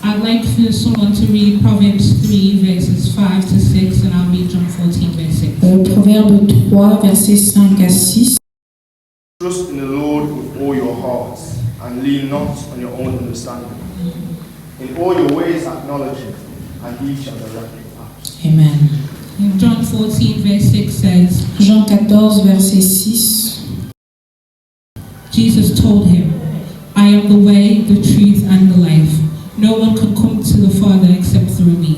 I'd like for someone to read Proverbs 3 verses 5 to 6 and I'll read John 14 verse 6. Proverbe 3, versets 5 à 6. Trust in the Lord with all your heart and lean not on your own understanding. In all your ways acknowledge him, and he shall direct your paths. Amen. And John 14 verse 6 says, Jean 14, verset 6. Jesus told him, I am the way, the truth, and the life. No one can come to the Father except through me.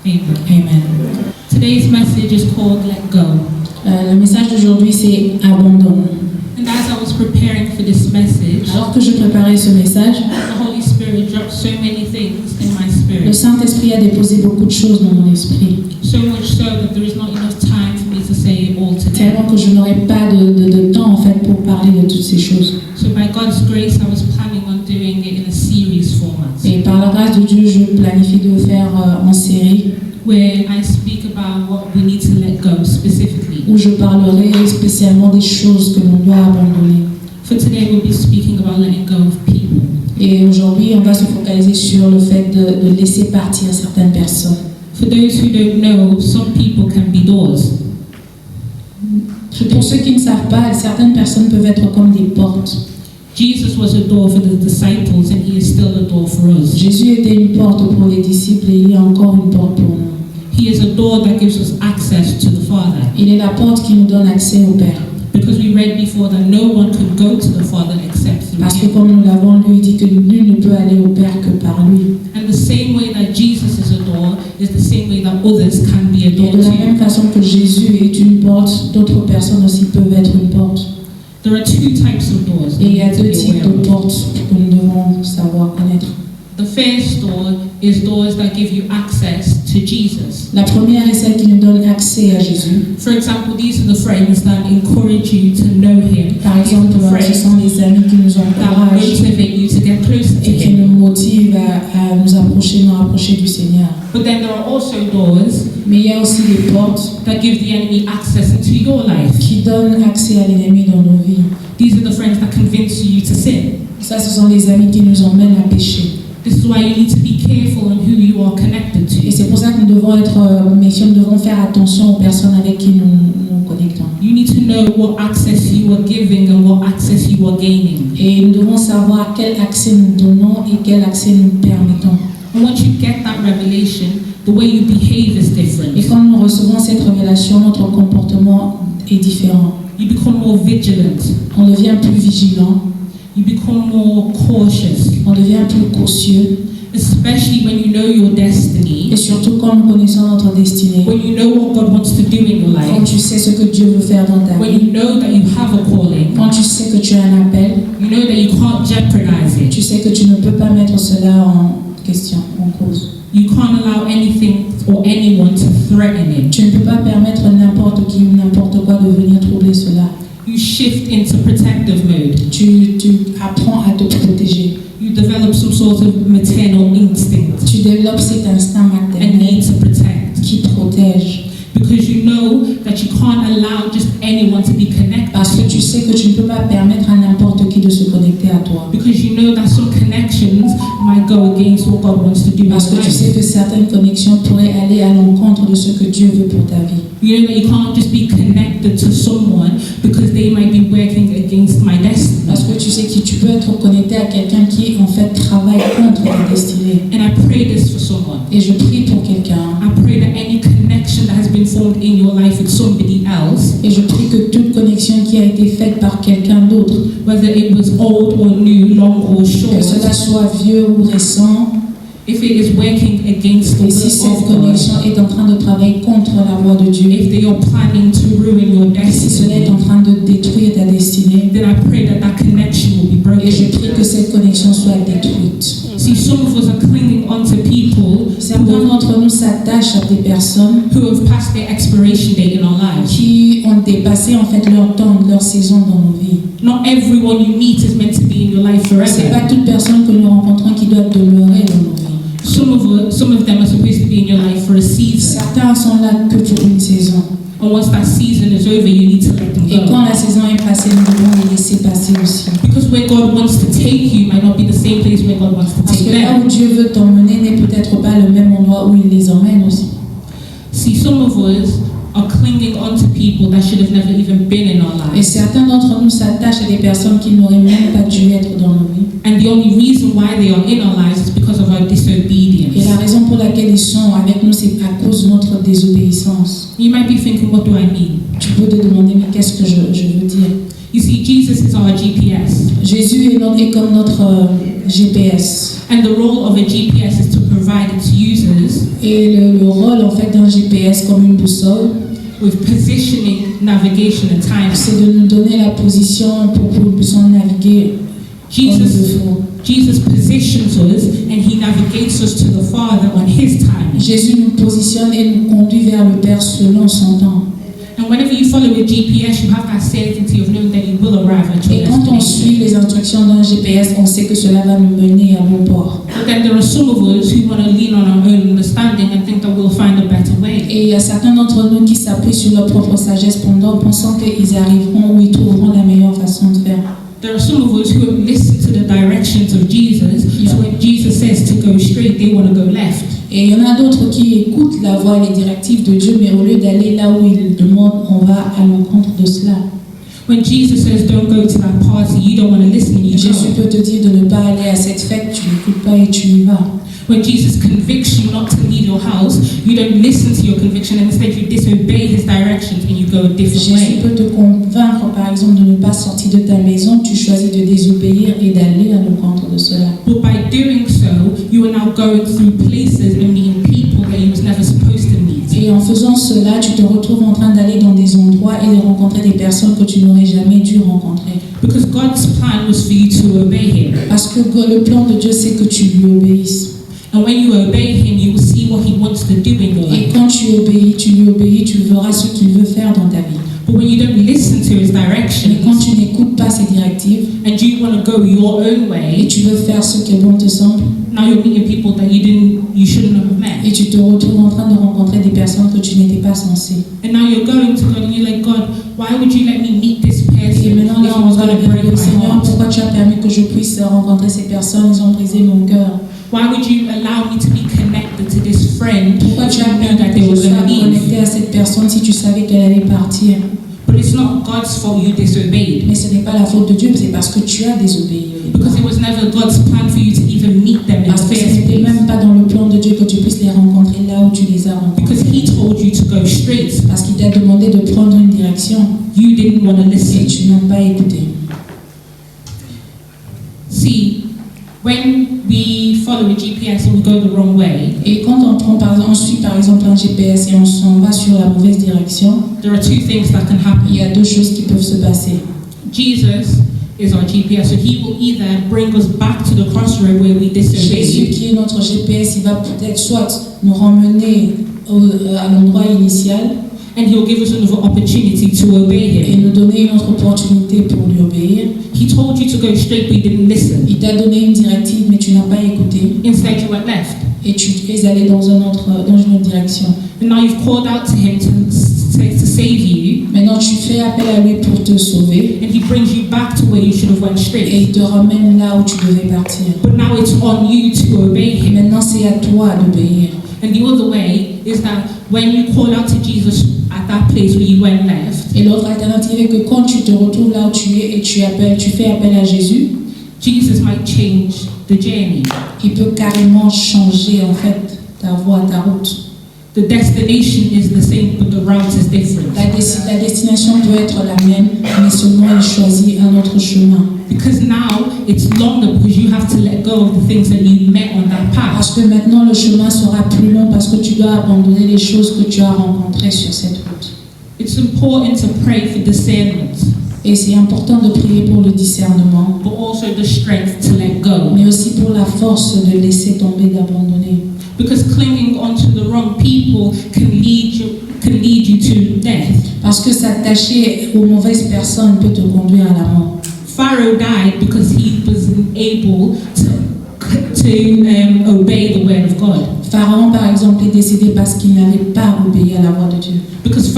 Amen. Amen. Today's message is called Let Go. Le message d'aujourd'hui, c'est abandon. And as I was preparing for this message, Alors que je préparais ce message, the Holy Spirit dropped so many things in my le spirit. Saint-Esprit a déposé beaucoup de choses dans mon esprit. So much so that there is not enough time for me to say it all today. Tellement que je n'aurai pas de temps en fait pour parler de toutes ces choses. So by God's grace, I was planning on doing it in a series format, Et par la grâce de Dieu, je planifie de le faire en série, where I speak about what we need to let go specifically. où je parlerai spécialement des choses que l'on doit abandonner. For today, we'll be speaking about letting go of people. Et aujourd'hui, on va se focaliser sur le fait de laisser partir certaines personnes. For those who don't know, some people can be doors. Pour ceux qui ne savent pas, certaines personnes peuvent être comme des portes. Jesus was a door for the disciples, and he is still a door for us. Jésus était une porte pour les disciples et il est encore une porte pour nous. He is a door that gives us access to the Father. Il est la porte qui nous donne accès au Père. Because we read before that no one could go to the Father except through Parce que him. comme nous l'avons lu, il dit que nul ne peut aller au Père que par lui. And the same way that Jesus is a door is the same way that others can be a Et door de la too. même façon que Jésus est une porte, d'autres personnes aussi peuvent être une porte. There are two types of doors. Et il y a to deux be types aware de of. portes que nous devons savoir connaître. The first door is doors that give you access to Jesus. La première est celle qui nous donne accès à Jésus. For example, these are the friends that encourage you to know him. Par These are exemple, the ce friends sont les amis qui nous that encouragent motivate you to get closer to et qui him. nous motivent à nous rapprocher du Seigneur. But then there are also doors Mais il y a aussi des portes that give the enemy access into your life. qui donnent accès à l'ennemi dans nos vies. These are the friends that convince you to sin. Ça, ce sont les amis qui nous emmènent à pécher. This is why you need to be careful on who you are connected Et to. c'est pour ça que nous devons être méfiants, nous devons faire attention aux personnes avec qui nous connectons. You need to know what access you are giving and what access you are gaining. Et nous devons savoir quel accès nous donnons et quel accès nous permettons. And once you get that revelation, the way you behave is Et different. quand nous recevons cette révélation, notre comportement est différent. You become more vigilant. On devient plus vigilant, You become more cautious, on devient plus cautieux, especially when you know your destiny, et surtout quand nous connaissons notre destinée. when you know what God wants to do in your Quand life, tu sais ce que Dieu veut faire dans ta when vie, you know that you have a calling, quand tu sais que tu as un appel, you know that you can't jeopardize it. tu sais que tu ne peux pas mettre cela en question, en cause. You can't allow anything or anyone to threaten it. Tu ne peux pas permettre n'importe qui ou n'importe quoi de venir troubler cela. You shift into protective mode. Tu apprends à te protéger. You develop some sort of maternal instinct Tu développes cet instinct and maternel need to protect. qui protège. Because you know that you can't allow just anyone to be connected. Parce que tu sais que tu ne peux pas permettre à n'importe qui de se connecter à toi. Because you know that some connections might go against what God wants to do in Parce que your tu sais life. que certaines connexions pourraient aller à l'encontre de ce que Dieu veut pour ta vie. You know that you can't just be connected to someone because they might be working against my destiny. Parce que tu sais que tu peux être connecté à quelqu'un qui en fait travaille contre ta destinée. And I pray this for someone. Et je prie pour quelqu'un. I pray that any connection that has been formed in your life with somebody else, Et je prie que toute connexion qui a été faite par quelqu'un d'autre, whether it was old or new, long or que short, cela soit vieux ou récent, if it is working against the et si will cette of God, connexion est en train de travailler contre la voie de Dieu, if they are planning to ruin your et si cela est destiny, en train de détruire ta destinée, then I pray that that connection will be et je broken. prie que cette connexion soit détruite. See, some of us are clinging onto people Certains d'entre nous s'attachent à des personnes who have passed their expiration date in our lives. qui ont dépassé en fait leur temps, leur saison dans nos vies. Not everyone you meet is meant to be in your life C'est pas forever. toute personne que nous rencontrons qui doit demeurer dans nos vies. Some of them are supposed to be in your life for a season. Certains sont là que pour une saison. And once that season is over, you need to let them Et go. quand la saison est passée, nous devons les laisser passer aussi. Because where God wants to take you might not be the same place where God wants to Parce take que là them. où Dieu veut t'emmener n'est peut-être pas le même endroit où il les emmène aussi. See, some of us are clinging on to people that should have never even been in our Et lives. certains d'entre nous s'attachent à des personnes qui n'auraient même pas dû être dans nos vies. And the only reason why they are in our lives is because of our Et disobedience. la raison pour laquelle ils sont avec nous, c'est à cause de notre désobéissance. You might be thinking, what do I mean? Tu peux te demander, mais qu'est-ce que je veux dire? You see, Jesus is our GPS. Jésus est comme notre GPS. And the role of a GPS is to provide its users Et le rôle en fait d'un GPS comme une boussole, with positioning, navigation, and timing. c'est de nous donner la position pour que nous puissions naviguer comme il le Jesus, faut. Jesus positions us and he navigates us to the Father on his timing. Jésus nous positionne et nous conduit vers le Père selon son temps. And whenever you follow a GPS, you have that certainty of knowing that you will arrive at your Et quand on destination. suit les instructions d'un GPS, on sait que cela va nous mener à bon port. But then there are some of us who want to lean on our own understanding and think that we'll find a better way. Et il y a certains d'entre nous qui s'appuient sur leur propre sagesse pensant qu'ils arriveront ou ils trouveront la meilleure façon de faire. There are some of us who have listened to the directions of Jesus, so when Jesus says to go straight, they want to go left. Et il y en a d'autres qui écoutent la voix et les directives de Dieu, mais au lieu d'aller là où il demande, on va à l'encontre de cela. When Jesus says don't go to that party, you don't want to listen and you Jésus go. peut te dire de ne pas aller à cette fête, tu n'écoutes pas et tu y vas. When Jesus convicts you not to leave your house, you don't listen to your conviction and instead you disobey his directions and you go a different Jésus way. peut te convaincre, par exemple, de ne pas sortir de ta maison, tu choisis de désobéir et d'aller à l'encontre de cela. But by doing so, you are now going through places and meeting people that you was never supposed to meet. Et en faisant cela, tu te retrouves en train d'aller dans des endroits et de rencontrer des personnes que tu n'aurais jamais dû rencontrer. Because God's plan was for you to obey him. Parce que le plan de Dieu, c'est que tu lui obéisses. And when you obey him, you will see what he wants to do in your Et life. quand tu lui obéis, tu verras ce qu'il veut faire dans ta vie. But when you don't listen to his Mais quand directions tu n'écoutes pas ses directives and you want to go your own et way, tu veux faire ce qui est bon te semble, now you're meeting people that you shouldn't have met. et tu te retrouves en train de rencontrer des personnes que tu n'étais pas censé. And now you're going to God and you're like, God, why would you let me meet this Et person maintenant, if là, it on was va going to vers break le my Seigneur, heart? pourquoi tu as permis que je puisse rencontrer ces personnes, ils ont brisé mon cœur. Why would you allow me to be connected to this friend Pourquoi if tu you as knew permis that que they je were sois going to leave? connecté à cette personne si tu savais qu'elle allait partir? But it's not God's fault you disobeyed. Mais ce n'est pas la faute de Dieu, c'est parce que tu as désobéi. Because it was never God's plan for you to even meet them in the Parce que ce first n'était place. même pas dans le plan de Dieu que tu puisses les rencontrer là où tu les as Because rencontrés. he told you to go straight. Parce qu'il t'a demandé de prendre une direction You didn't want to et listen. tu n'as pas écouté. See, when we follow a GPS and we go the wrong way, Et quand on suit par exemple un GPS et on s'en va sur la mauvaise direction, there are two things that can il y happen. a deux choses qui peuvent se passer. Jesus is our GPS, so he will either bring us back to the crossroad where we Jésus disobeyed, qui est notre GPS, il va peut-être soit nous ramener à l'endroit initial and he'll give us another opportunity to obey et him. nous donner une autre opportunité pour lui obéir. He told you to go straight, but you didn't listen. Il t'a donné une directive mais tu n'as pas écouté Instead, you went left. et tu es allé dans une autre direction. And now you've called out to him to save you, Maintenant tu fais appel à lui pour te sauver and he brings you back to where you should have went et straight. il te ramène là où tu devais partir. But now it's on you to obey Et him. maintenant c'est à toi d'obéir. And the other way is that when you call out to Jesus at that place where you went left, Et l'autre alternative est que quand tu te retrouves là où tu es et tu fais appel à Jésus, Jesus might change the journey. il peut carrément changer en fait ta voie, ta route. The destination is the same, but the route is different. La destination peut être la même, mais seulement il choisit un autre chemin. Because now it's longer because you have to let go of the things that you met on that path. Parce que maintenant le chemin sera plus long parce que tu dois abandonner les choses que tu as rencontrées sur cette route. It's important to pray for discernment, Et c'est important de prier pour le discernement, but also the strength to let go. mais aussi pour la force de laisser tomber, d'abandonner. Because clinging onto the wrong people can lead you to death. Parce que s'attacher aux mauvaises personnes peut te conduire à la mort. Pharaoh died because he wasn't able to obey the word of God. Pharaon, par exemple, est décédé parce qu'il n'avait pas obéi à la voix de Dieu. Because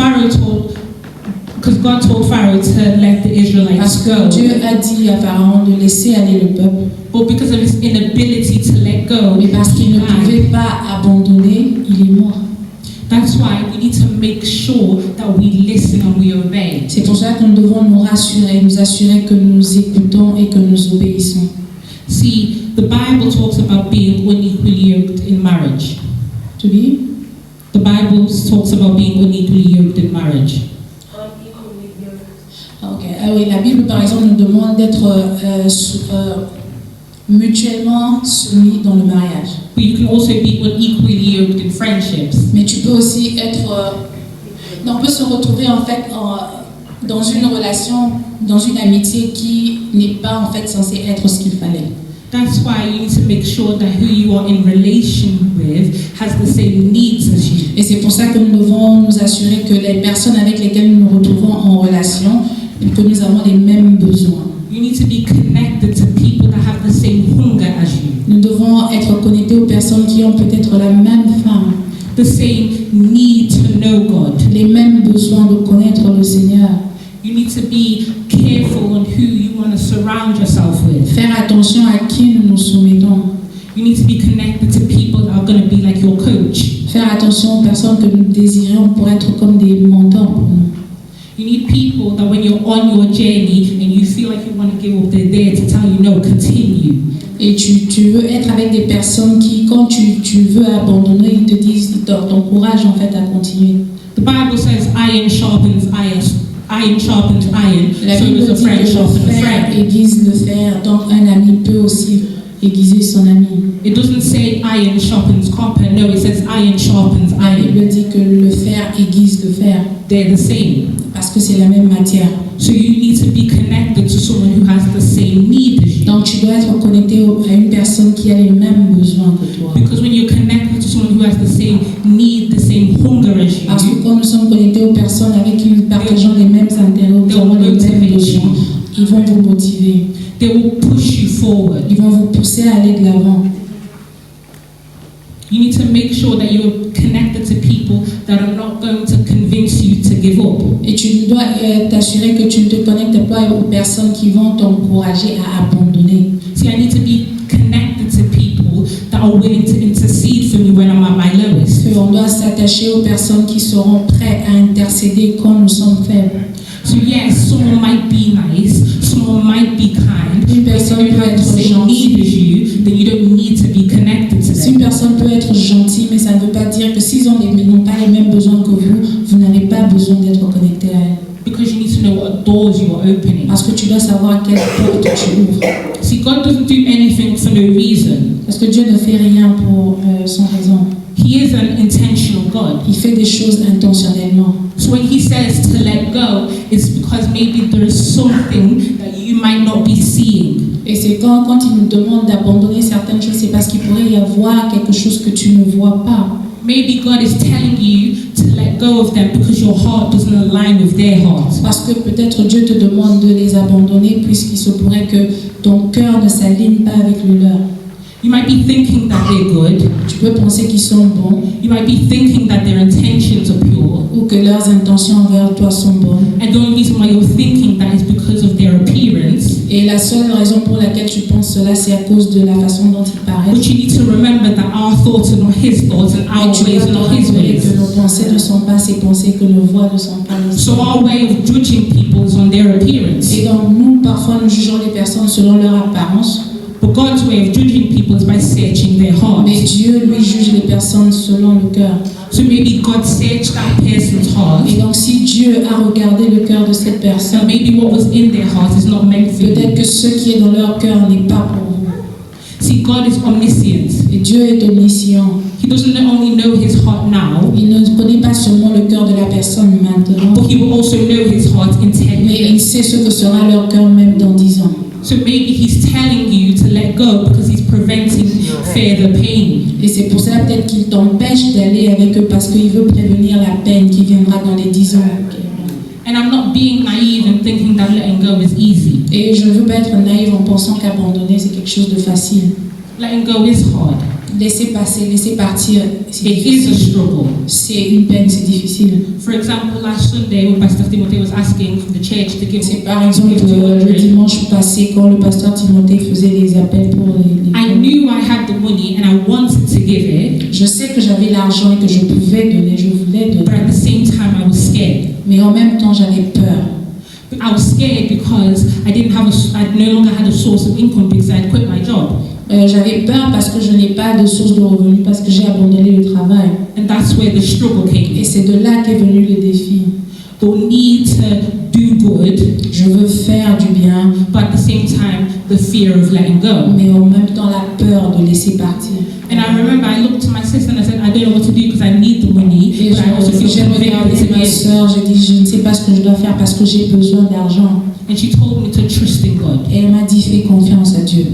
God told Pharaoh to let the Israelites Parce que go. Dieu a dit à Pharaon de laisser aller le peuple. But because of his inability to let go, Mais parce qu'il ne pouvait pas abandonner, il est mort. that's why we need to make sure that we listen and we obey. C'est pour ça que nous devons nous rassurer, nous assurer que nous écoutons et que nous obéissons. See, the Bible talks about being unequally yoked in marriage. Tu dis? The Bible talks about being unequally yoked in marriage. Ok. Ah oui, la Bible, par exemple, nous demande d'être mutuellement soumis dans le mariage. But you can also be unequally yoked in friendships. Mais tu peux aussi être... non, on peut se retrouver en fait dans une relation, dans une amitié qui n'est pas en fait censée être ce qu'il fallait. That's why you need to make sure that who you are in relation with has the same needs as you. Et c'est pour ça que nous devons nous assurer que les personnes avec lesquelles nous nous retrouvons en relation, que nous avons les mêmes besoins. You need to be connected to people that have the same hunger as you. Nous devons être connectés aux personnes qui ont peut-être la même faim, The same need to know God. les mêmes besoins de connaître le Seigneur. You need to be careful on who you want to surround yourself with. Faire attention à qui nous nous soumettons. You need to be connected to people that are going to be like your coach. Faire attention aux personnes que nous désirons pour être comme des mentors pour nous. You need people that when you're on your journey and you feel like you want to give up, they're there to tell you, no, continue. Et tu veux être avec des personnes qui, quand tu veux abandonner, ils te disent, ils t'encouragent en fait à continuer. The Bible says iron sharpens iron. Iron sharpens iron. La So Bible does a dit friend que sharpen le a fer friend. aiguise le fer, donc un ami peut aussi aiguiser son ami. It doesn't say iron sharpens copper. No, it says iron sharpens La iron. Bible dit que le fer aiguise le fer, They're the same. parce que c'est la même matière. So you need to be connected to someone who has the same need as you. Donc tu dois être connecté à une personne qui a les mêmes besoins que toi. Because when you're connected to someone who has the same need, the same hunger as Parce you, que quand nous sommes connectés aux personnes avec qui nous partageons les mêmes intérêts, nous avons les mêmes besoins, ils vont vous motiver, they will push you forward. ils vont vous pousser à aller de l'avant. You need to make sure that you're connected to people that are not going to convince you to give up. Et tu dois t'assurer que tu ne te connectes pas aux personnes qui vont t'encourager à abandonner. See, I need to be connected to people that are willing to intercede for me when I'm at my lowest. On doit s'attacher aux personnes qui seront prêtes à intercéder quand nous sommes faibles. So yes, someone might be nice, someone might be kind, Une but if personne they peut don't have the être same need as gentille. you, then you don't need to be connected to Si une them. personne peut être gentille, mais ça ne veut pas dire que s'ils n'ont pas les mêmes besoins que vous, vous n'avez pas besoin d'être connecté à elle. Because you need to know what doors you are opening. Parce que tu dois savoir quelle porte tu ouvres. See, God doesn't do anything for no reason. Parce que Dieu ne fait rien pour sans raison. He is an intentional God. Il fait des choses intentionnellement. So when he says to let go, it's because maybe there is something that you might not be seeing. Et c'est quand il nous demande d'abandonner certaines choses, c'est parce qu'il pourrait y avoir quelque chose que tu ne vois pas. Maybe God is telling you to let go of them because your heart doesn't align with their heart. Parce que peut-être Dieu te demande de les abandonner puisqu'il se pourrait que ton cœur ne s'aligne pas avec le leur. You might be thinking that they're good. Tu peux penser qu'ils sont bons You might be thinking that their intentions are pure. ou que leurs intentions envers toi sont bonnes. And the only reason why you're thinking that is because of their appearance. Et la seule raison pour laquelle tu penses cela, c'est à cause de la façon dont ils paraissent. But you need to remember that our thoughts are not his thoughts and our Et tu ways dois are te not his rappeler ways. que nos pensées ne sont pas ses pensées, que nos voix ne sont pas les So siennes. our way of judging people is on their appearance. Et donc nous, parfois, nous jugeons les personnes selon leur apparence, But God's way of judging people is by searching their mais hearts. Dieu, lui, juge les personnes selon le cœur. So maybe God searched that person's heart, Et donc si Dieu a regardé le cœur de cette so personne, maybe what was in their heart is not meant for peut-être you. que ce qui est dans leur cœur n'est pas pour vous. See, God is omniscient. Et Dieu est omniscient. He doesn't only know his heart now, Il ne connaît pas seulement le cœur de la personne maintenant, but he will also know his heart in 10 mais il years. sait ce que sera leur cœur même dans 10 ans. So maybe he's telling you to let go because he's preventing further pain. Et c'est pour cela peut-être qu'il t'empêche d'aller avec eux parce qu'il veut prévenir la peine qui viendra dans les 10 ans. And I'm not being naive and thinking that letting go is easy. Et je ne veux pas être naïve en pensant qu'abandonner c'est quelque chose de facile. Letting go is hard. Laisser passer, laisser partir, c'est It is a difficile. struggle. C'est une peine, c'est difficile. For example, last Sunday when Pastor Timothy was asking for the church to give C'est par exemple le dimanche passé quand le pasteur Timothée faisait les appels pour les I knew I had the money and I wanted to give it, Je sais que j'avais l'argent et que je pouvais donner, je voulais but donner. at the same time I was scared. Mais en même temps, j'avais peur. But I was scared because I no longer had a source of income because I had quit my job. J'avais peur parce que je n'ai pas de source de revenus, parce que j'ai abandonné le travail. And that's where the struggle came. Et c'est de là qu'est venu le défi. The need to do good, Je veux faire du bien, but at the same time, the fear of letting go. mais en même temps la peur de laisser partir. And I remember I looked to my sister and I said, I don't know what to do because I need the money, Et but I also feel j'ai regardé convicted to ma give. soeur, j'ai dit je ne sais pas ce que je dois faire parce que j'ai besoin d'argent. And she told me to trust in God. Et elle m'a dit fais confiance à Dieu.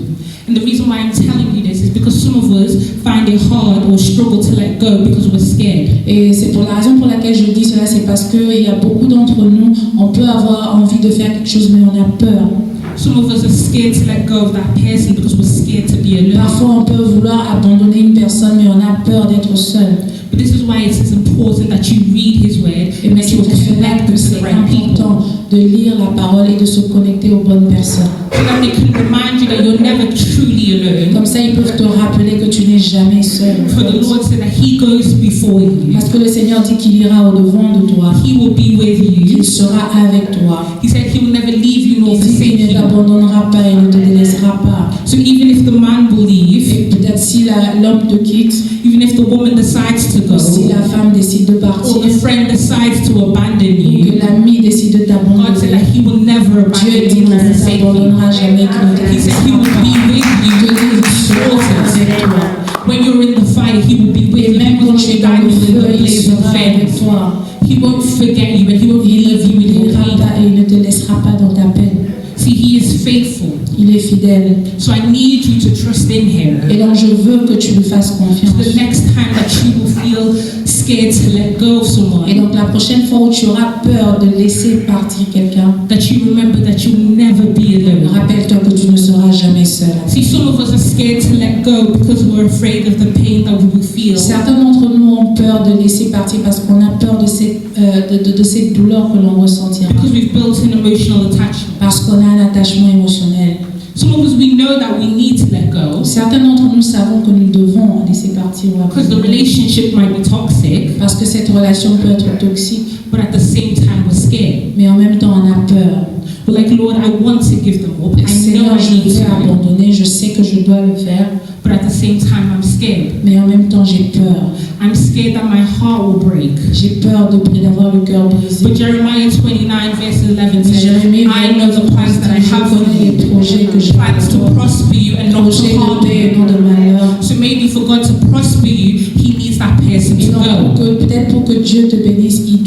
And the reason why I'm telling you this is because some of us find it hard or struggle to let go because we're scared. Et c'est pour la raison pour laquelle je dis cela, c'est parce qu'il y a beaucoup d'entre nous, on peut avoir envie de faire quelque chose, mais on a peur. Some of us are scared to let go of that person because we're scared to be alone. Parfois, on peut vouloir abandonner une personne, mais on a peur d'être seul. But this is why it is important that you read His Word Et and mais that c'est you pour cela connect que with the c'est right people. important de lire la parole et de se connecter aux bonnes personnes. So that they can remind you that you're never truly alone. Comme ça, ils peuvent te rappeler que tu n'es jamais seul. For the Lord said that He goes before you. Parce que le Seigneur dit qu'il ira au-devant de toi, He will be with you. qu'il sera avec toi. He said He will never leave you nor Il dit forsake qu'il ne you. t'abandonnera pas et ne te délaissera pas. So even if the man will leave, Et peut-être si l'homme te quitte, even if the woman decides to go, si la femme décide de partir, or the friend decides to abandon ou que you, l'ami décide de God said t'abandonner, that He will never Dieu abandon dit you qu'il nor ne forsake you. t'abandonnera jamais, qu'il ne te He said laissera He will pas. be with you Dieu dit in the qu'il sera avec waters. toi. When you're in the fire, He will be with Et you. même He quand will tu es be dans le with you in feu, the il blaze of sera avec fire. toi. He won't forget you and He won't Il leave you ne in your t'oubliera pain. pas et il ne te laissera pas dans ta peine. See, He is faithful. Il est fidèle. So I need you to trust in Him. Et donc je veux que tu lui fasses So confiance. the next time that you will feel scared to let go of Et someone, donc la prochaine fois où tu auras peur de laisser partir quelqu'un, that you remember that you'll never be alone. rappelle-toi que tu ne seras jamais seul. See, some of us are scared to let go because we're afraid of the pain that we will feel. Certains d'entre nous ont peur de laisser partir parce qu'on a peur de cette douleur que l'on ressentira. Because we've built an emotional attachment. Parce qu'on a un attachement émotionnel. Some of us, we know that we need to let go Certains d'entre nous savons que nous devons laisser partir ou because the abandonner. relationship might be toxic, Parce que cette relation peut être toxique, but at the same time we're scared. mais en même temps on a peur. We're like, Lord, I want to give them up. I know Seigneur, I je need veux to, abandonner, je sais que je dois le faire, but at the same time I'm scared. mais en même temps j'ai peur. I'm scared that my heart will break. J'ai peur d'avoir le cœur brisé. But Jeremiah 29 verse 11 Mais says, Jérémie, I know the plans that I have je for connais les you, projets que j'ai plans to pour toi, prosper you and not projets to de harm paix et non you. de malheur. So maybe for God to prosper you, He needs that person Et to donc, go. peut-être pour que Dieu te bénisse, il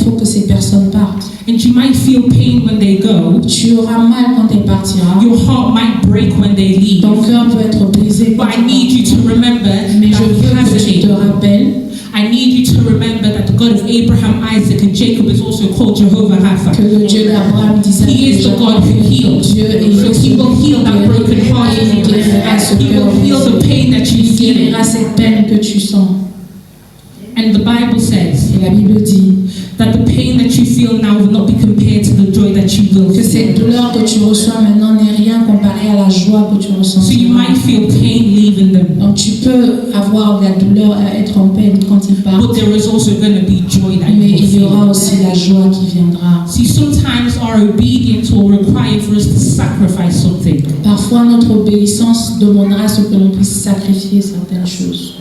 faut que ces personnes partent. And you might feel pain when they go. Tu auras mal quand elle partira. Your heart might break when they leave. Ton cœur peut être brisé. But I need you to remember Mais that je He veux has que a tu te name. rappelles. I need you to remember that the God of Abraham, Isaac, and Jacob is also called Jehovah Rapha. Que le Dieu d'Abraham disait He is the God who heals. Dieu est So He will heal that broken heart in you. He will heal the pain that you Il feel. guérira cette peine que tu sens. And the Bible says Et la Bible dit that the pain that you feel now will not be compared to the joy that you will que cette feel. douleur que tu reçois maintenant n'est rien comparé à la joie que tu ressens. So you might feel pain leaving them, Donc tu peux avoir de la douleur à être en peine quand il part, but there is also going to be joy that mais you il y will aura feel. aussi la joie qui viendra. See, sometimes our obedience will require for us to sacrifice something. Parfois notre obéissance demandera ce que l'on puisse sacrifier certaines choses.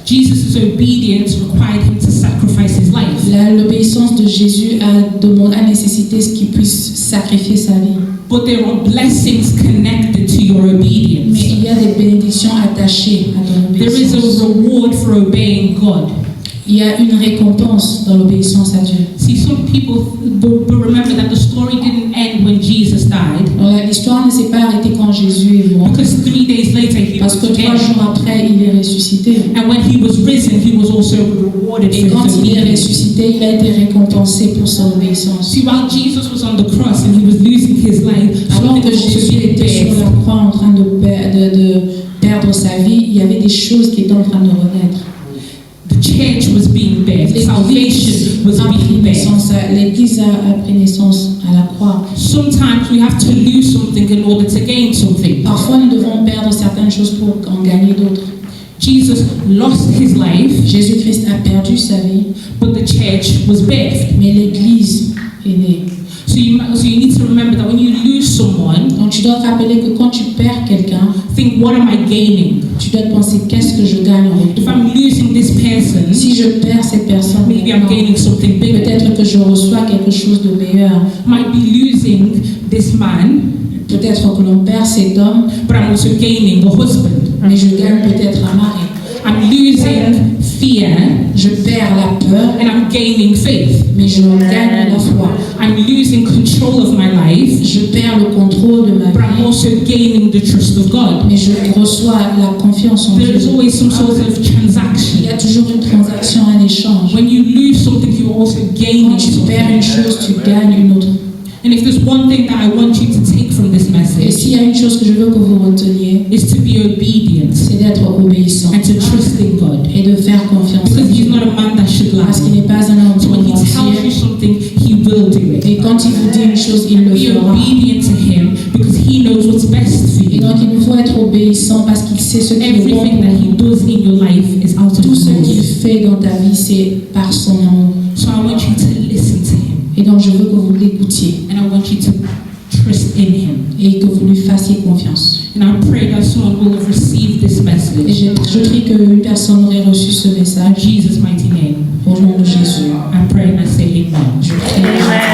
Jesus' obedience required him to sacrifice his life. L'obéissance de Jésus a nécessité ce qu'il puisse sacrifier sa vie. But there are blessings connected to your Mais obedience. il y a des bénédictions attachées à ton There is obéissance. a reward for obeying God. Il y a une récompense dans l'obéissance à Dieu. See, some people, but remember that the story didn't end when Jesus died, Alors, l'histoire ne s'est pas arrêtée quand Jésus est mort, because 3 days later he parce was que 3 again. jours après, il est ressuscité. And when he was risen, he was also rewarded Et for quand his il est obedience. ressuscité, il a été récompensé pour son obéissance. See, while Jesus was on the cross and he was losing his life, Alors something que was also Jésus being était sur birthed. la croix en train de perdre perdre sa vie, il y avait des choses qui étaient en train de renaître. The church was being birthed. Salvation was being birthed. L'Église a pris naissance à la croix. Sometimes we have to lose something in order to gain something. Parfois, nous devons perdre certaines choses pour en gagner d'autres. Jesus lost his life, Jésus-Christ a perdu sa vie, but the church was birthed. mais l'Église est née. So you need to remember that when you lose someone, Donc tu dois te rappeler que quand tu perds quelqu'un, think, what am I gaining? tu dois te penser qu'est-ce que je gagne en If retour. I'm losing this person, Si je perds cette personne, maybe I'm gaining something bigger. peut-être que je reçois quelque chose de meilleur. Might be losing this man, Peut-être que l'on perd cet homme, but I'm also gaining a husband. mais je gagne peut-être un mari. I'm losing fear, Je perds la peur, and I'm gaining faith. mais je gagne la foi. I'm losing control of my life, Je perds le contrôle de ma but I'm vie, also gaining the trust of God. mais je reçois la confiance en Dieu. There is always some sort of Il transaction. y a toujours une transaction, un échange. When you lose something, you're also gaining Quand tu perds une something. chose, tu gagnes une autre. And if there's one thing that I want you to take from this Et message, s'il y a une chose que je veux que vous reteniez, is to be obedient c'est d'être obéissant and to trust in God. et de faire confiance à Because He's Dieu. not a man that should Parce qu'il lie. n'est pas un homme So pour when He tells you mentir. something, He will do it. Et quand il vous dit une chose, il le Be fera. obedient to Him because He knows what's best for Et you. donc il nous faut être obéissant parce qu'il sait ce qui est bon Everything pour that He nous. does in your life is out of Tout ce love. qu'il fait dans ta vie, c'est par son amour. So I want you to listen to Him Et donc je veux que vous l'écoutiez and I want you to trust in Him. et que vous lui fassiez confiance. And I pray that someone will have received this Et message je prie qu'une personne aurait reçu ce in message Jesus' mighty name. au nom de Jésus. I pray and I say amen. Je prie.